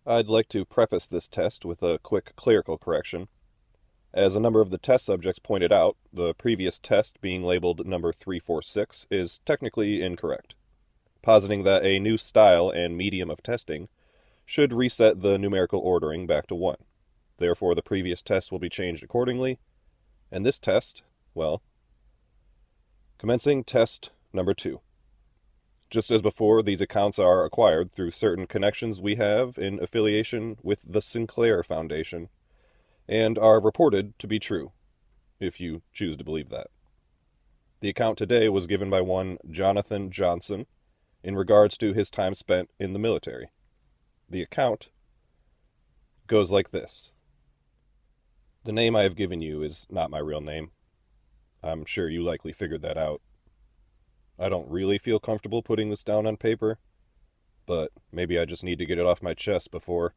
I'd like to preface this test with a quick clerical correction. As a number of the test subjects pointed out, the previous test being labeled number 346 is technically incorrect, positing that a new style and medium of testing should reset the numerical ordering back to 1. Therefore, the previous test will be changed accordingly, and this test, well, commencing test number 2. Just as before, these accounts are acquired through certain connections we have in affiliation with the Sinclair Foundation, and are reported to be true, if you choose to believe that. The account today was given by one Johnathan Johnson in regards to his time spent in the military. The account goes like this. The name I have given you is not my real name. I'm sure you likely figured that out. I don't really feel comfortable putting this down on paper, but maybe I just need to get it off my chest before,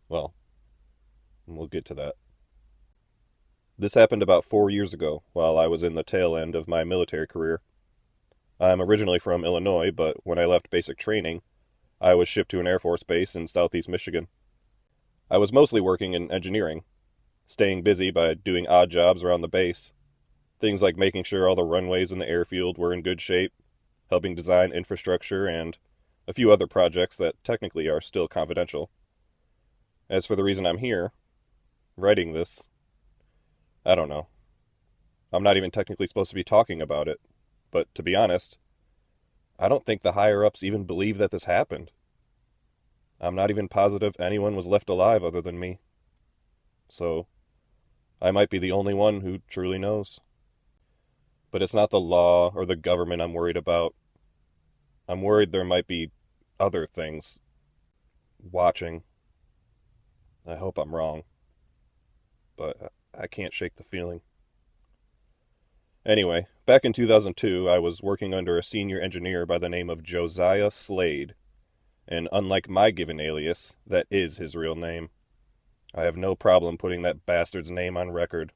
well, we'll get to that. This happened about 4 years ago, while I was in the tail end of my military career. I'm originally from Illinois, but when I left basic training, I was shipped to an Air Force base in southeast Michigan. I was mostly working in engineering, staying busy by doing odd jobs around the base. Things like making sure all the runways in the airfield were in good shape, helping design infrastructure, and a few other projects that technically are still confidential. As for the reason I'm here, writing this, I don't know. I'm not even technically supposed to be talking about it, but to be honest, I don't think the higher-ups even believe that this happened. I'm not even positive anyone was left alive other than me. So, I might be the only one who truly knows. But it's not the law or the government I'm worried about. I'm worried there might be other things watching. I hope I'm wrong, but I can't shake the feeling. Anyway, back in 2002, I was working under a senior engineer by the name of Josiah Slade, and unlike my given alias, that is his real name. I have no problem putting that bastard's name on record.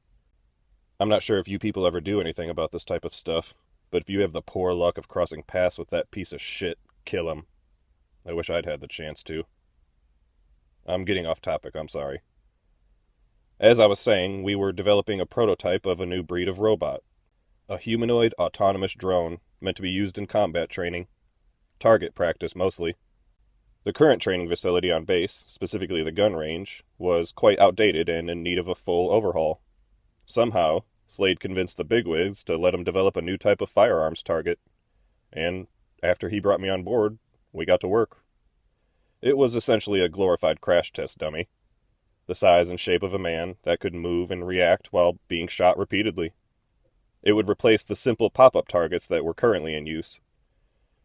I'm not sure if you people ever do anything about this type of stuff, but if you have the poor luck of crossing paths with that piece of shit, kill him. I wish I'd had the chance to. I'm getting off topic, I'm sorry. As I was saying, we were developing a prototype of a new breed of robot. A humanoid autonomous drone meant to be used in combat training. Target practice mostly. The current training facility on base, specifically the gun range, was quite outdated and in need of a full overhaul. Somehow, Slade convinced the bigwigs to let him develop a new type of firearms target, and after he brought me on board, we got to work. It was essentially a glorified crash test dummy, the size and shape of a man that could move and react while being shot repeatedly. It would replace the simple pop-up targets that were currently in use.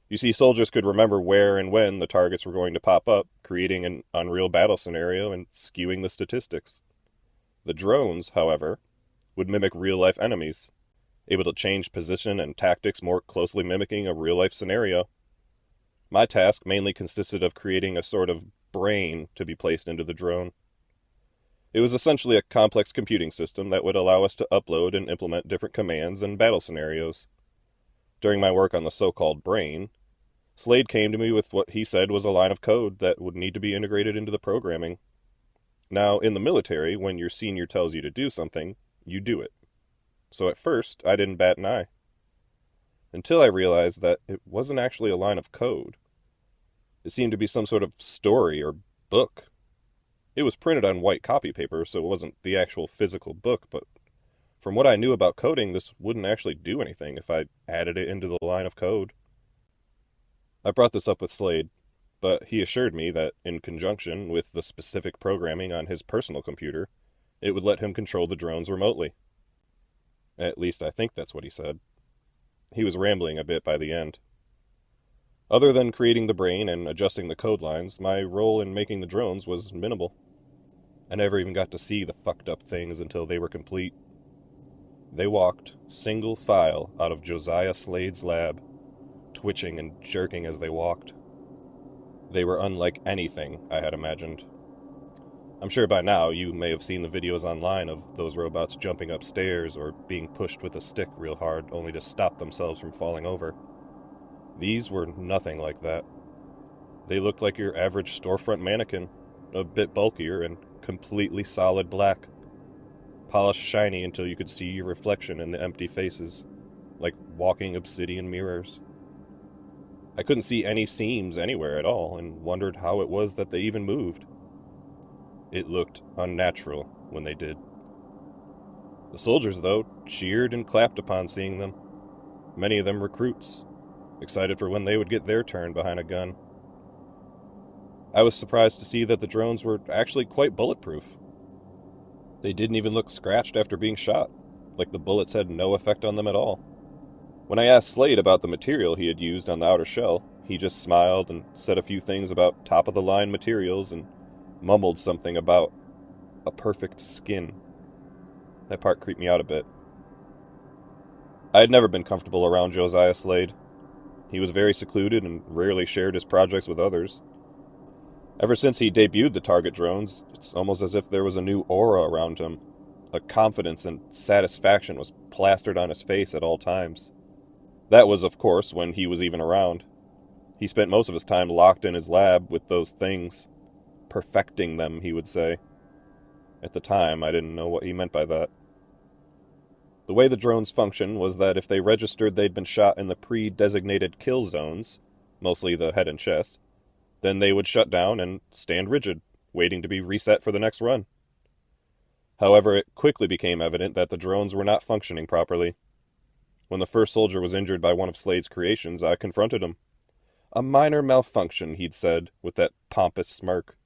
You see, soldiers could remember where and when the targets were going to pop up, creating an unreal battle scenario and skewing the statistics. The drones, however, would mimic real-life enemies, able to change position and tactics more closely mimicking a real-life scenario. My task mainly consisted of creating a sort of brain to be placed into the drone. It was essentially a complex computing system that would allow us to upload and implement different commands and battle scenarios. During my work on the so-called brain, Slade came to me with what he said was a line of code that would need to be integrated into the programming. Now, in the military, when your senior tells you to do something, you do it. So at first, I didn't bat an eye. Until I realized that it wasn't actually a line of code. It seemed to be some sort of story or book. It was printed on white copy paper, so it wasn't the actual physical book, but from what I knew about coding, this wouldn't actually do anything if I added it into the line of code. I brought this up with Slade, but he assured me that in conjunction with the specific programming on his personal computer, it would let him control the drones remotely. At least I think that's what he said. He was rambling a bit by the end. Other than creating the brain and adjusting the code lines, my role in making the drones was minimal. I never even got to see the fucked up things until they were complete. They walked, single file, out of Josiah Slade's lab, twitching and jerking as they walked. They were unlike anything I had imagined. I'm sure by now you may have seen the videos online of those robots jumping upstairs or being pushed with a stick real hard only to stop themselves from falling over. These were nothing like that. They looked like your average storefront mannequin, a bit bulkier and completely solid black, polished shiny until you could see your reflection in the empty faces, like walking obsidian mirrors. I couldn't see any seams anywhere at all and wondered how it was that they even moved. It looked unnatural when they did. The soldiers, though, cheered and clapped upon seeing them. Many of them recruits, excited for when they would get their turn behind a gun. I was surprised to see that the drones were actually quite bulletproof. They didn't even look scratched after being shot, like the bullets had no effect on them at all. When I asked Slade about the material he had used on the outer shell, he just smiled and said a few things about top-of-the-line materials and mumbled something about a perfect skin. That part creeped me out a bit. I had never been comfortable around Josiah Slade. He was very secluded and rarely shared his projects with others. Ever since he debuted the target drones, it's almost as if there was a new aura around him. A confidence and satisfaction was plastered on his face at all times. That was, of course, when he was even around. He spent most of his time locked in his lab with those things. Perfecting them, he would say. At the time, I didn't know what he meant by that. The way the drones functioned was that if they registered they'd been shot in the pre-designated kill zones, mostly the head and chest, then they would shut down and stand rigid, waiting to be reset for the next run. However, it quickly became evident that the drones were not functioning properly. When the first soldier was injured by one of Slade's creations, I confronted him. A minor malfunction, he'd said, with that pompous smirk.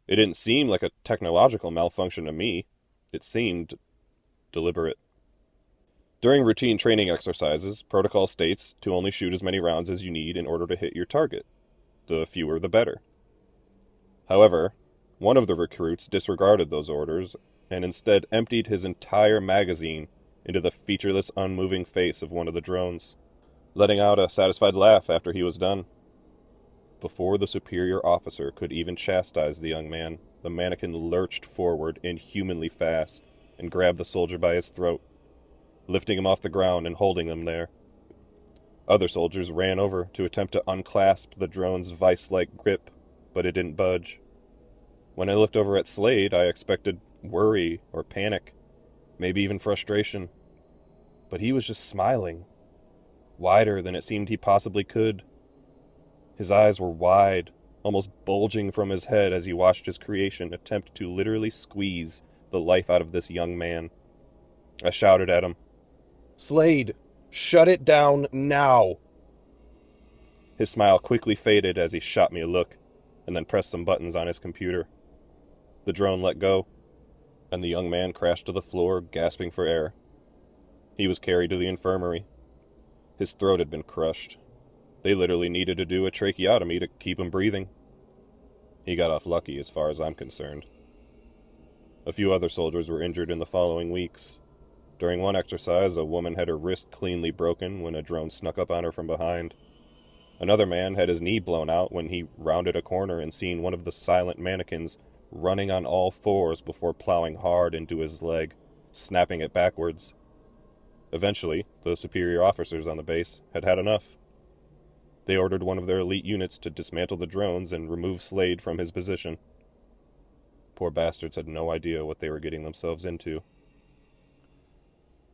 It didn't seem like a technological malfunction to me. It seemed deliberate. During routine training exercises, protocol states to only shoot as many rounds as you need in order to hit your target. The fewer the better. However, one of the recruits disregarded those orders and instead emptied his entire magazine into the featureless, unmoving face of one of the drones, letting out a satisfied laugh after he was done. Before the superior officer could even chastise the young man, the mannequin lurched forward inhumanly fast and grabbed the soldier by his throat, lifting him off the ground and holding him there. Other soldiers ran over to attempt to unclasp the drone's vice-like grip, but it didn't budge. When I looked over at Slade, I expected worry or panic, maybe even frustration. But he was just smiling, wider than it seemed he possibly could. His eyes were wide, almost bulging from his head as he watched his creation attempt to literally squeeze the life out of this young man. I shouted at him, "Slade, shut it down now!" His smile quickly faded as he shot me a look, and then pressed some buttons on his computer. The drone let go, and the young man crashed to the floor, gasping for air. He was carried to the infirmary. His throat had been crushed. They literally needed to do a tracheotomy to keep him breathing. He got off lucky as far as I'm concerned. A few other soldiers were injured in the following weeks. During one exercise, a woman had her wrist cleanly broken when a drone snuck up on her from behind. Another man had his knee blown out when he rounded a corner and seen one of the silent mannequins running on all fours before plowing hard into his leg, snapping it backwards. Eventually, the superior officers on the base had had enough. They ordered one of their elite units to dismantle the drones and remove Slade from his position. Poor bastards had no idea what they were getting themselves into.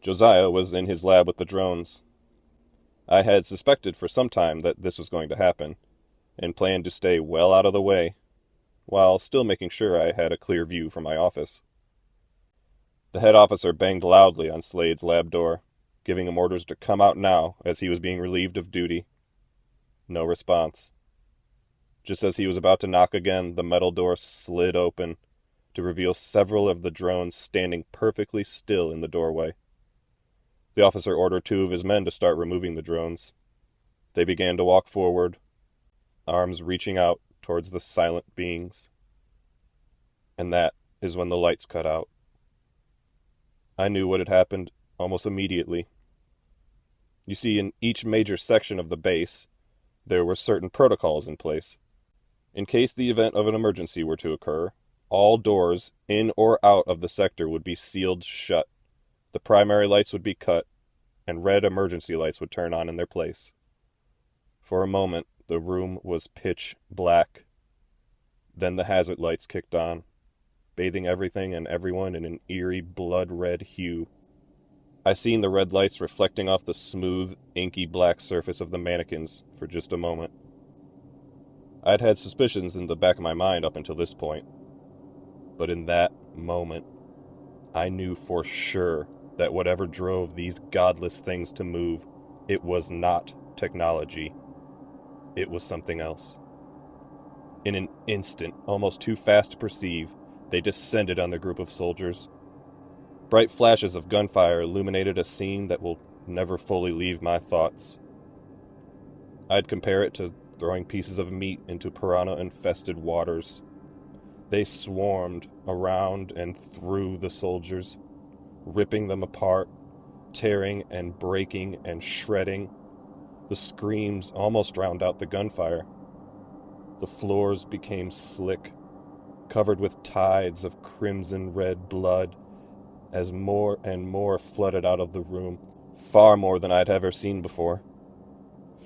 Josiah was in his lab with the drones. I had suspected for some time that this was going to happen, and planned to stay well out of the way, while still making sure I had a clear view from my office. The head officer banged loudly on Slade's lab door, giving him orders to come out now as he was being relieved of duty. No response. Just as he was about to knock again, the metal door slid open to reveal several of the drones standing perfectly still in the doorway. The officer ordered 2 of his men to start removing the drones. They began to walk forward, arms reaching out towards the silent beings. And that is when the lights cut out. I knew what had happened almost immediately. You see, in each major section of the base, there were certain protocols in place. In case the event of an emergency were to occur, all doors in or out of the sector would be sealed shut. The primary lights would be cut, and red emergency lights would turn on in their place. For a moment, The room was pitch black. Then the hazard lights kicked on, bathing everything and everyone in an eerie blood-red hue. I seen the red lights reflecting off the smooth, inky black surface of the mannequins for just a moment. I'd had suspicions in the back of my mind up until this point. But in that moment, I knew for sure that whatever drove these godless things to move, it was not technology. It was something else. In an instant, almost too fast to perceive, they descended on the group of soldiers. Bright flashes of gunfire illuminated a scene that will never fully leave my thoughts. I'd compare it to throwing pieces of meat into piranha-infested waters. They swarmed around and through the soldiers, ripping them apart, tearing and breaking and shredding. The screams almost drowned out the gunfire. The floors became slick, covered with tides of crimson-red blood, as more and more flooded out of the room, far more than I'd ever seen before.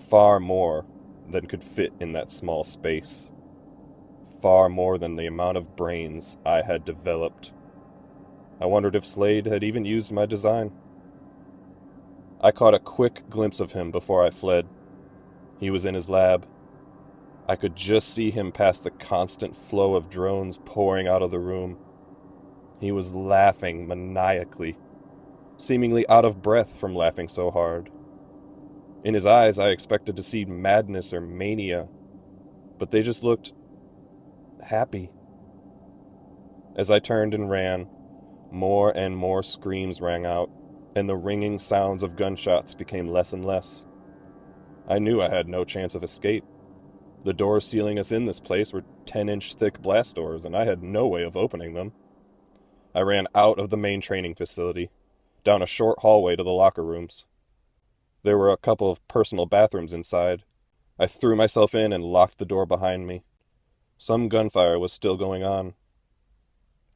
Far more than could fit in that small space. Far more than the amount of brains I had developed. I wondered if Slade had even used my design. I caught a quick glimpse of him before I fled. He was in his lab. I could just see him past the constant flow of drones pouring out of the room. He was laughing maniacally, seemingly out of breath from laughing so hard. In his eyes, I expected to see madness or mania, but they just looked happy. As I turned and ran, more and more screams rang out, and the ringing sounds of gunshots became less and less. I knew I had no chance of escape. The doors sealing us in this place were 10-inch thick blast doors, and I had no way of opening them. I ran out of the main training facility, down a short hallway to the locker rooms. There were a couple of personal bathrooms inside. I threw myself in and locked the door behind me. Some gunfire was still going on.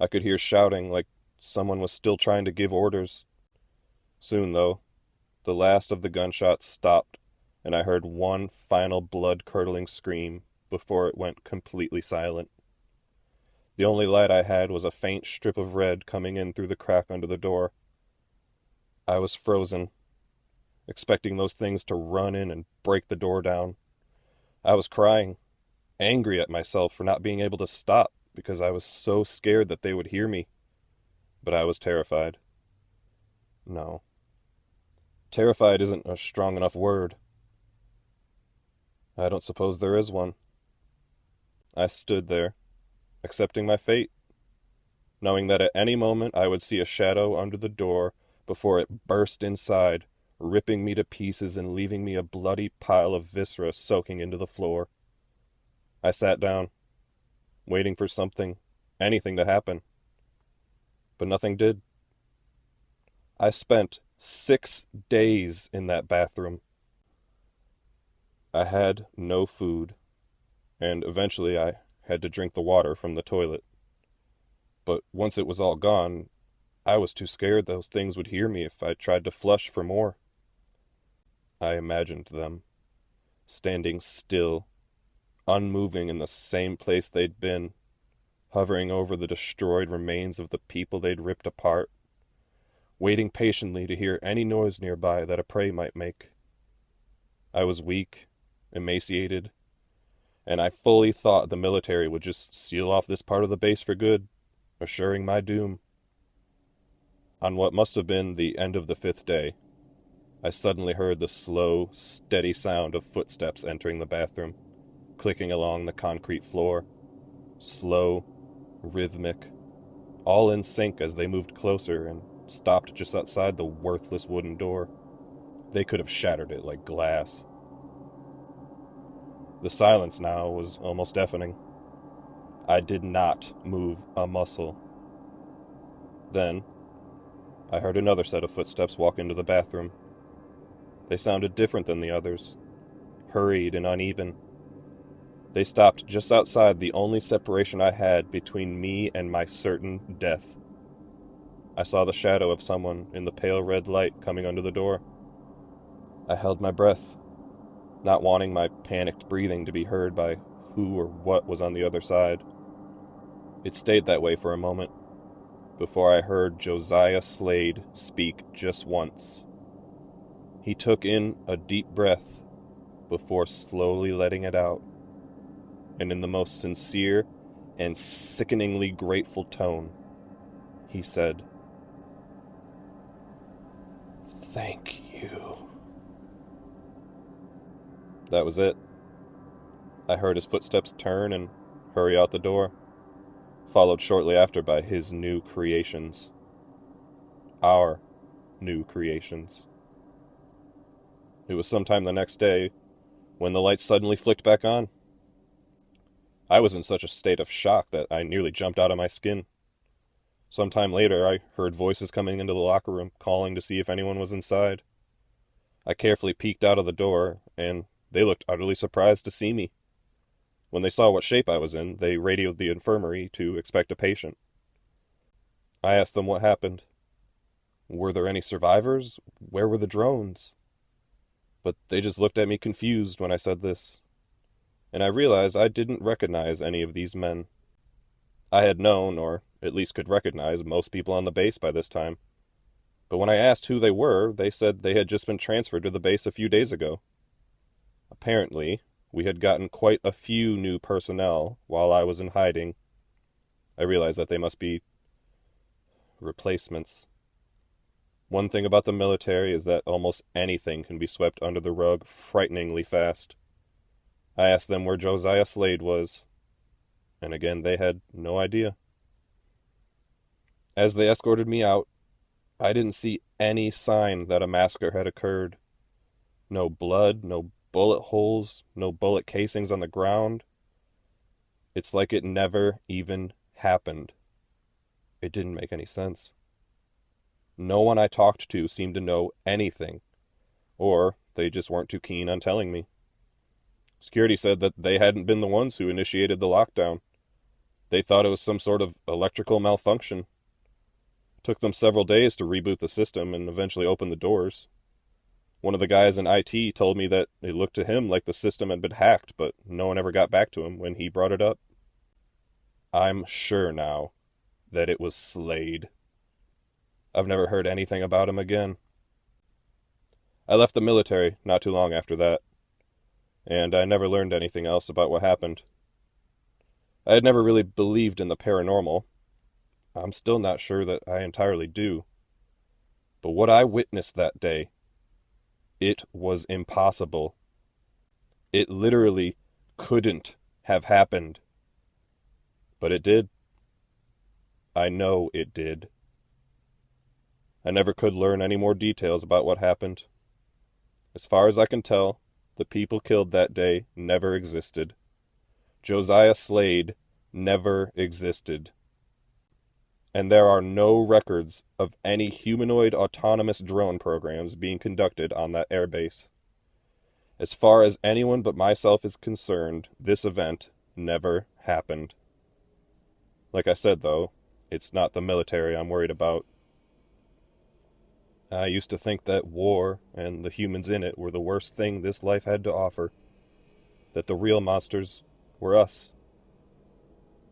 I could hear shouting like someone was still trying to give orders. Soon, though, the last of the gunshots stopped, and I heard one final blood-curdling scream before it went completely silent. The only light I had was a faint strip of red coming in through the crack under the door. I was frozen, expecting those things to run in and break the door down. I was crying, angry at myself for not being able to stop because I was so scared that they would hear me. But I was terrified. No. Terrified isn't a strong enough word. I don't suppose there is one. I stood there, accepting my fate, knowing that at any moment I would see a shadow under the door before it burst inside, ripping me to pieces and leaving me a bloody pile of viscera soaking into the floor. I sat down, waiting for something, anything to happen. But nothing did. I spent 6 days in that bathroom. I had no food, and eventually I had to drink the water from the toilet. But once it was all gone, I was too scared those things would hear me if I tried to flush for more. I imagined them, standing still, unmoving in the same place they'd been, hovering over the destroyed remains of the people they'd ripped apart, waiting patiently to hear any noise nearby that a prey might make. I was weak, emaciated, and I fully thought the military would just seal off this part of the base for good, assuring my doom. On what must have been the end of the 5th day, I suddenly heard the slow, steady sound of footsteps entering the bathroom, clicking along the concrete floor. Slow, rhythmic, all in sync as they moved closer and stopped just outside the worthless wooden door. They could have shattered it like glass. The silence now was almost deafening. I did not move a muscle. Then, I heard another set of footsteps walk into the bathroom. They sounded different than the others, hurried and uneven. They stopped just outside the only separation I had between me and my certain death. I saw the shadow of someone in the pale red light coming under the door. I held my breath. not wanting my panicked breathing to be heard by who or what was on the other side. It stayed that way for a moment, before I heard Josiah Slade speak just once. He took in a deep breath before slowly letting it out, and in the most sincere and sickeningly grateful tone, he said, "Thank you." That was it. I heard his footsteps turn and hurry out the door, followed shortly after by his new creations. Our new creations. It was sometime the next day when the lights suddenly flicked back on. I was in such a state of shock that I nearly jumped out of my skin. Sometime later, I heard voices coming into the locker room, calling to see if anyone was inside. I carefully peeked out of the door, and they looked utterly surprised to see me. When they saw what shape I was in, they radioed the infirmary to expect a patient. I asked them what happened. Were there any survivors? Where were the drones? But they just looked at me confused when I said this. And I realized I didn't recognize any of these men. I had known, or at least could recognize, most people on the base by this time. But when I asked who they were, they said they had just been transferred to the base a few days ago. Apparently, we had gotten quite a few new personnel while I was in hiding. I realized that they must be replacements. One thing about the military is that almost anything can be swept under the rug frighteningly fast. I asked them where Josiah Slade was, and again they had no idea. As they escorted me out, I didn't see any sign that a massacre had occurred. No blood, no bullet holes, no bullet casings on the ground. It's like it never even happened. It didn't make any sense. No one I talked to seemed to know anything, or they just weren't too keen on telling me. Security said that they hadn't been the ones who initiated the lockdown. They thought it was some sort of electrical malfunction. It took them several days to reboot the system and eventually open the doors. One of the guys in IT told me that it looked to him like the system had been hacked, but no one ever got back to him when he brought it up. I'm sure now that it was Slade. I've never heard anything about him again. I left the military not too long after that, and I never learned anything else about what happened. I had never really believed in the paranormal. I'm still not sure that I entirely do. But what I witnessed that day, it was impossible. It literally couldn't have happened. But it did. I know it did. I never could learn any more details about what happened. As far as I can tell, the people killed that day never existed. Josiah Slade never existed. And there are no records of any humanoid autonomous drone programs being conducted on that airbase. As far as anyone but myself is concerned, this event never happened. Like I said, though, it's not the military I'm worried about. I used to think that war and the humans in it were the worst thing this life had to offer. That the real monsters were us.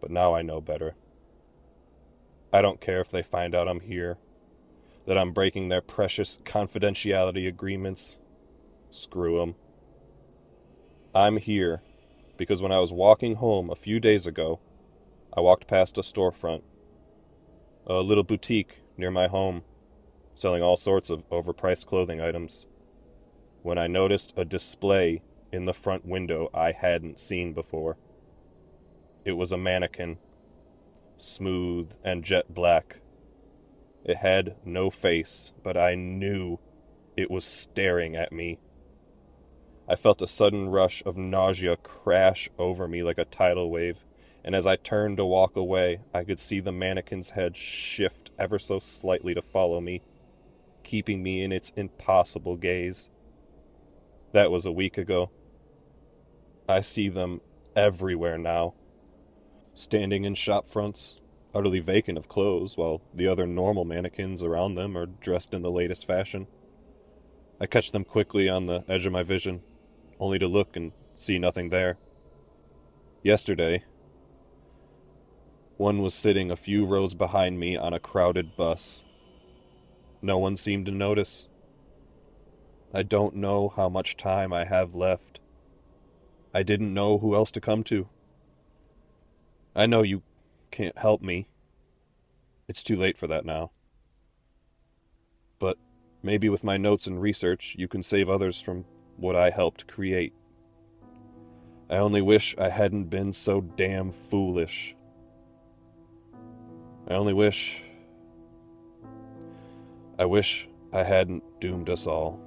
But now I know better. I don't care if they find out I'm here, that I'm breaking their precious confidentiality agreements. Screw 'em. I'm here because when I was walking home a few days ago, I walked past a storefront, a little boutique near my home, selling all sorts of overpriced clothing items, when I noticed a display in the front window I hadn't seen before. It was a mannequin, smooth and jet black. It had no face, but I knew it was staring at me. I felt a sudden rush of nausea crash over me like a tidal wave, and as I turned to walk away, I could see the mannequin's head shift ever so slightly to follow me, keeping me in its impossible gaze. That was a week ago. I see them everywhere now, standing in shop fronts, utterly vacant of clothes, while the other normal mannequins around them are dressed in the latest fashion. I catch them quickly on the edge of my vision, only to look and see nothing there. Yesterday, one was sitting a few rows behind me on a crowded bus. No one seemed to notice. I don't know how much time I have left. I didn't know who else to come to. I know you can't help me. It's too late for that now. But maybe with my notes and research, you can save others from what I helped create. I only wish I hadn't been so damn foolish. I wish I hadn't doomed us all.